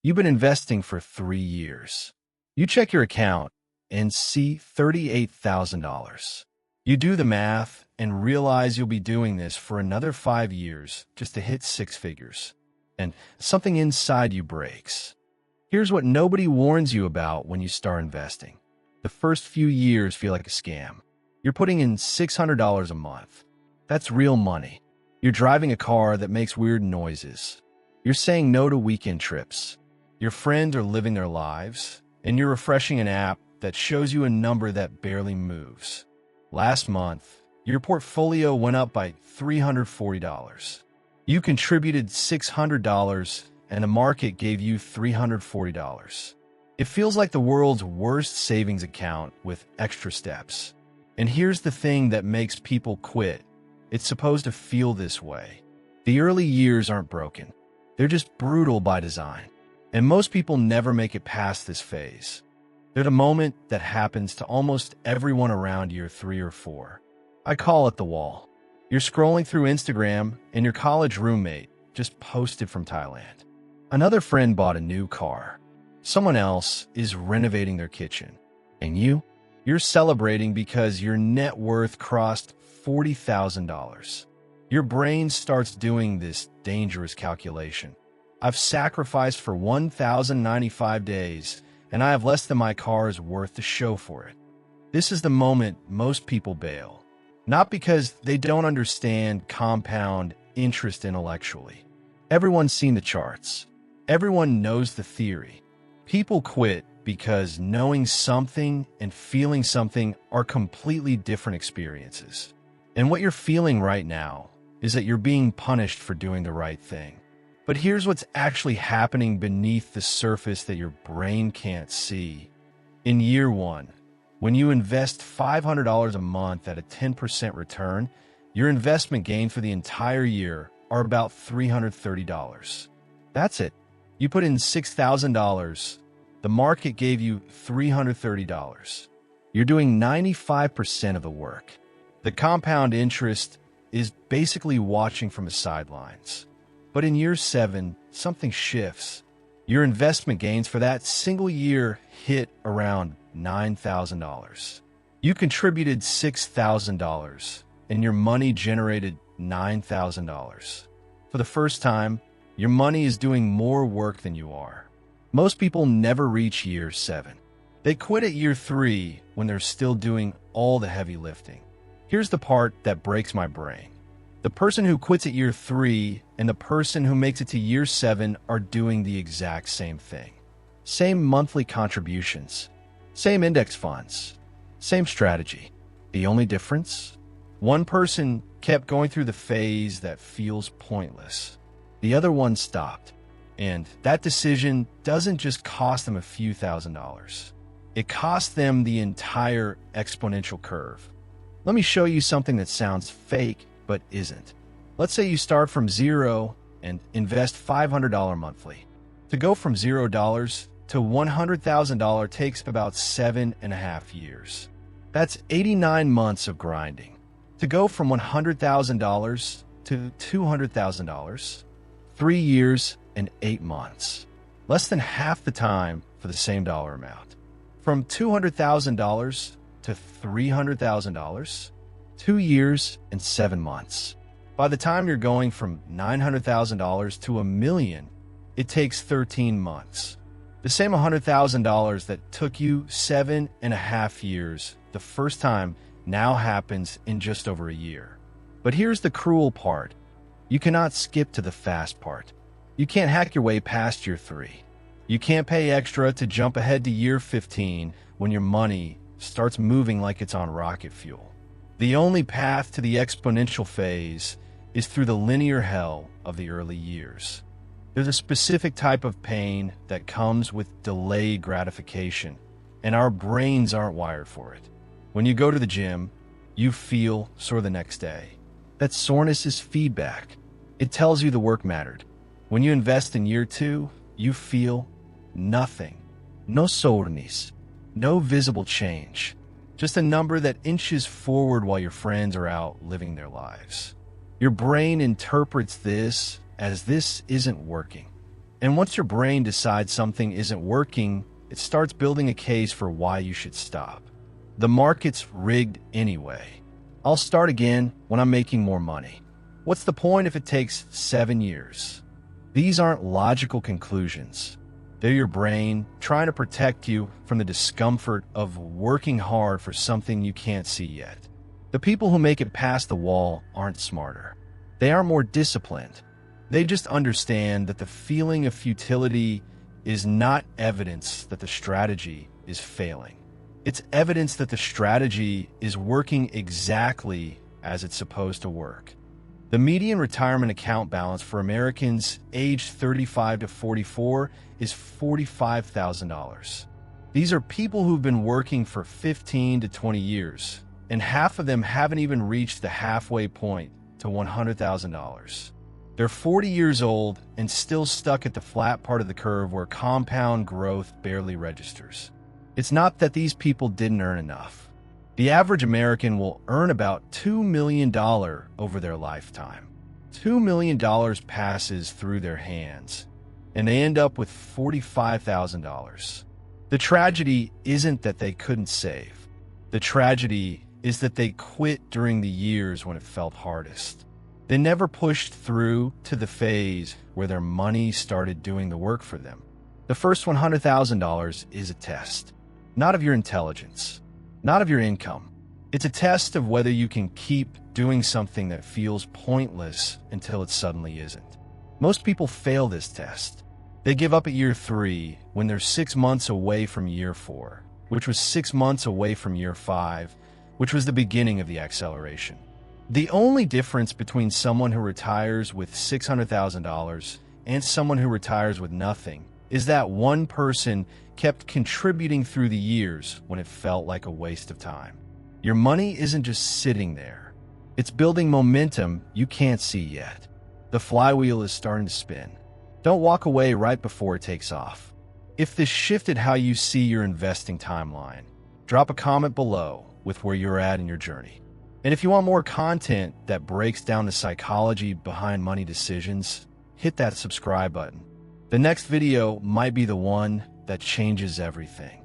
You've been investing for 3 years. You check your account and see $38,000. You do the math and realize you'll be doing this for another 5 years just to hit six figures. And something inside you breaks. Here's what nobody warns you about when you start investing. The first few years feel like a scam. You're putting in $600 a month. That's real money. You're driving a car that makes weird noises. You're saying no to weekend trips. Your friends are living their lives, and you're refreshing an app that shows you a number that barely moves. Last month, your portfolio went up by $340. You contributed $600, and the market gave you $340. It feels like the world's worst savings account with extra steps. And here's the thing that makes people quit. It's supposed to feel this way. The early years aren't broken. They're just brutal by design. And most people never make it past this phase. They're the moment that happens to almost everyone around year 3 or 4. I call it the wall. You're scrolling through Instagram and your college roommate just posted from Thailand. Another friend bought a new car. Someone else is renovating their kitchen. And you're celebrating because your net worth crossed $40,000. Your brain starts doing this dangerous calculation. I've sacrificed for 1,095 days, and I have less than my car's worth to show for it. This is the moment most people bail. Not because they don't understand compound interest intellectually. Everyone's seen the charts. Everyone knows the theory. People quit because knowing something and feeling something are completely different experiences. And what you're feeling right now is that you're being punished for doing the right thing. But here's what's actually happening beneath the surface that your brain can't see. In year 1, when you invest $500 a month at a 10% return, your investment gain for the entire year are about $330. That's it. You put in $6,000. The market gave you $330. You're doing 95% of the work. The compound interest is basically watching from the sidelines. But in year 7, something shifts. Your investment gains for that single year hit around $9,000. You contributed $6,000, and your money generated $9,000. For the first time, your money is doing more work than you are. Most people never reach year 7. They quit at year 3 when they're still doing all the heavy lifting. Here's the part that breaks my brain. The person who quits at year 3 and the person who makes it to year 7 are doing the exact same thing. Same monthly contributions, same index funds, same strategy. The only difference? One person kept going through the phase that feels pointless. The other one stopped. And that decision doesn't just cost them a few $1,000s. It costs them the entire exponential curve. Let me show you something that sounds fake but isn't. Let's say you start from zero and invest $500 monthly. To go from $0 to $100,000 takes about 7.5 years. That's 89 months of grinding. To go from $100,000 to $200,000, 3 years and 8 months. Less than half the time for the same dollar amount. From $200,000 to $300,000, 2 years and 7 months. By the time you're going from $900,000 to $1 million, it takes 13 months. The same $100,000 that took you 7.5 years the first time now happens in just over a year. But here's the cruel part. You cannot skip to the fast part. You can't hack your way past year 3. You can't pay extra to jump ahead to year 15 when your money starts moving like it's on rocket fuel. The only path to the exponential phase is through the linear hell of the early years. There's a specific type of pain that comes with delayed gratification, and our brains aren't wired for it. When you go to the gym, you feel sore the next day. That soreness is feedback. It tells you the work mattered. When you invest in year 2, you feel nothing. No soreness. No visible change. Just a number that inches forward while your friends are out living their lives. Your brain interprets this as this isn't working. And once your brain decides something isn't working, it starts building a case for why you should stop. The market's rigged anyway. I'll start again when I'm making more money. What's the point if it takes 7 years? These aren't logical conclusions. They're your brain trying to protect you from the discomfort of working hard for something you can't see yet. The people who make it past the wall aren't smarter. They aren't more disciplined. They just understand that the feeling of futility is not evidence that the strategy is failing. It's evidence that the strategy is working exactly as it's supposed to work. The median retirement account balance for Americans aged 35 to 44 is $45,000. These are people who've been working for 15 to 20 years, and half of them haven't even reached the halfway point to $100,000. They're 40 years old and still stuck at the flat part of the curve where compound growth barely registers. It's not that these people didn't earn enough. The average American will earn about $2 million over their lifetime. $2 million passes through their hands, and they end up with $45,000. The tragedy isn't that they couldn't save. The tragedy is that they quit during the years when it felt hardest. They never pushed through to the phase where their money started doing the work for them. The first $100,000 is a test, not of your intelligence, not of your income. It's a test of whether you can keep doing something that feels pointless until it suddenly isn't. Most people fail this test. They give up at year 3 when they're 6 months away from year 4, which was 6 months away from year 5, which was the beginning of the acceleration. The only difference between someone who retires with $600,000 and someone who retires with nothing is that one person kept contributing through the years when it felt like a waste of time. Your money isn't just sitting there. It's building momentum you can't see yet. The flywheel is starting to spin. Don't walk away right before it takes off. If this shifted how you see your investing timeline, drop a comment below with where you're at in your journey. And if you want more content that breaks down the psychology behind money decisions, hit that subscribe button. The next video might be the one that changes everything.